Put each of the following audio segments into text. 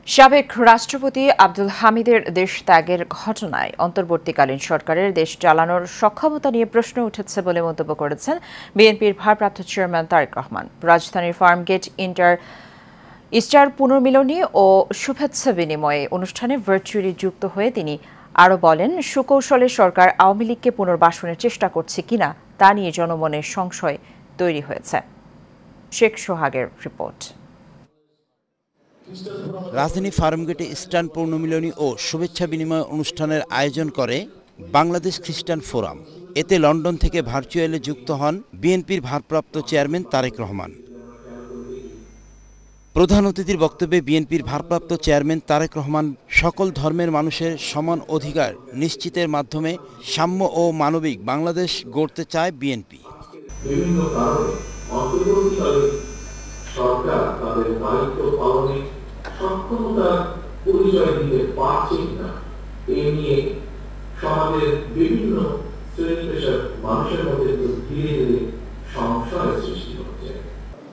সাবেক রাষ্ট্রপতি আব্দুল হামিদের দেশ ত্যাগের ঘটনায় অন্তর্বর্তীকালীন সরকারের দেশ চালানোর সক্ষমতা নিয়ে প্রশ্ন উঠেছে বলে মন্তব্য করেছেন বিএনপির ভারপ্রাপ্ত চেয়ারম্যান তারেক রহমান। রাজধানীর ফার্মগেট ইস্টার পুনর্মিলনী ও শুভেচ্ছা বিনিময়ে অনুষ্ঠানে ভার্চুয়ালি যুক্ত হয়ে তিনি আরও বলেন, সুকৌশলে সরকার আওয়ামী লীগকে পুনর্বাসনের চেষ্টা করছে কিনা তা নিয়ে জনমনের সংশয় তৈরি হয়েছে। শেখ সোহাগের রিপোর্ট। রাজধানী ফার্মগেটে ইস্টার্ন পুনর্মিলনী ও শুভেচ্ছা বিনিময় অনুষ্ঠানের আয়োজন করে বাংলাদেশ খ্রিস্টান ফোরাম। এতে লন্ডন থেকে ভার্চুয়ালি যুক্ত হন বিএনপির ভারপ্রাপ্ত চেয়ারম্যান তারেক রহমান। প্রধান অতিথির বক্তব্যে বিএনপির ভারপ্রাপ্ত চেয়ারম্যান তারেক রহমান সকল ধর্মের মানুষের সমান অধিকার নিশ্চিতের মাধ্যমে সাম্য ও মানবিক বাংলাদেশ গড়তে চায় বিএনপি। বিভিন্ন কারণে অন্তর্বর্তীকালে সরকার তাদের দায়িত্ব পালনে সক্ষমতার পরিচয় দিতে পারছে না, এ নিয়ে সমাজের বিভিন্ন শ্রেণী পেশার মানুষের মধ্যে ধীরে ধীরে সংশয়ের সৃষ্টি হচ্ছে।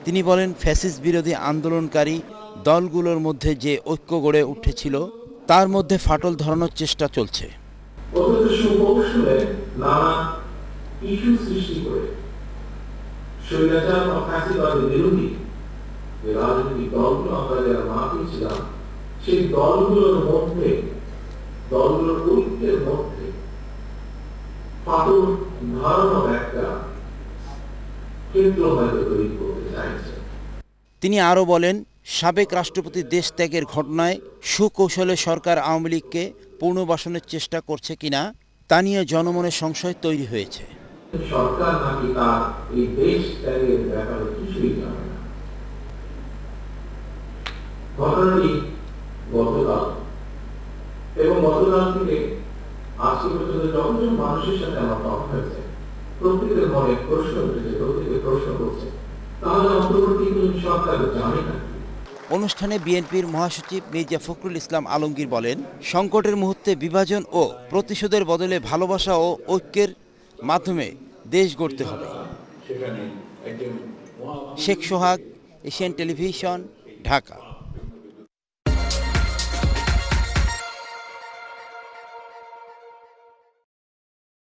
তিনি বলেন, ফ্যাসিস্ট বিরোধী আন্দোলনকারী দলগুলোর মধ্যে যে ঐক্য গড়ে উঠেছিল তার মধ্যে ফাটল ধরানোর চেষ্টা চলছে। অথচ সুকৌশলে নানা ইস্যু সৃষ্টি করে স্বৈরাচার বা ফ্যাসিবাদের বিরোধী যে রাজনৈতিক দলগুলো আমরা যারা মাঠে ছিলাম, সেই দলগুলোর ঐক্যের মধ্যে ফাটল ধরানোর একটা ক্ষেত্র হয়তো তৈরি করতে চাইছে। তিনি আরও বলেন, সাবেক রাষ্ট্রপতি দেশ ত্যাগের ঘটনায় সুকৌশলে সরকার আওয়ামী লীগকে পুনর্বাসনের চেষ্টা করছে কিনা তা নিয়ে জনমনে সংশয় তৈরি হয়েছে। সরকার নাকি তার এই দেশ ত্যাগের ব্যাপারে কিছুই জানে না। ঘটনাটি গতকাল থেকে আজকে পর্যন্ত যতজন মানুষের সাথে আমার কথা হয়েছে, প্রত্যেকের মনে প্রশ্ন উঠেছে, প্রত্যেকে প্রশ্ন করছে, তাহলে অন্তর্বর্তীকালীন সরকার জানে না। অনুষ্ঠানে বিএনপির মহাসচিব মির্জা ফখরুল ইসলাম আলমগীর বলেন, সংকটের মুহূর্তে বিভাজন ও প্রতিশোধের বদলে ভালোবাসা ও ঐক্যের মাধ্যমে দেশ গড়তে হবে। শেখ সোহাগ, এশিয়ান টেলিভিশন, ঢাকা।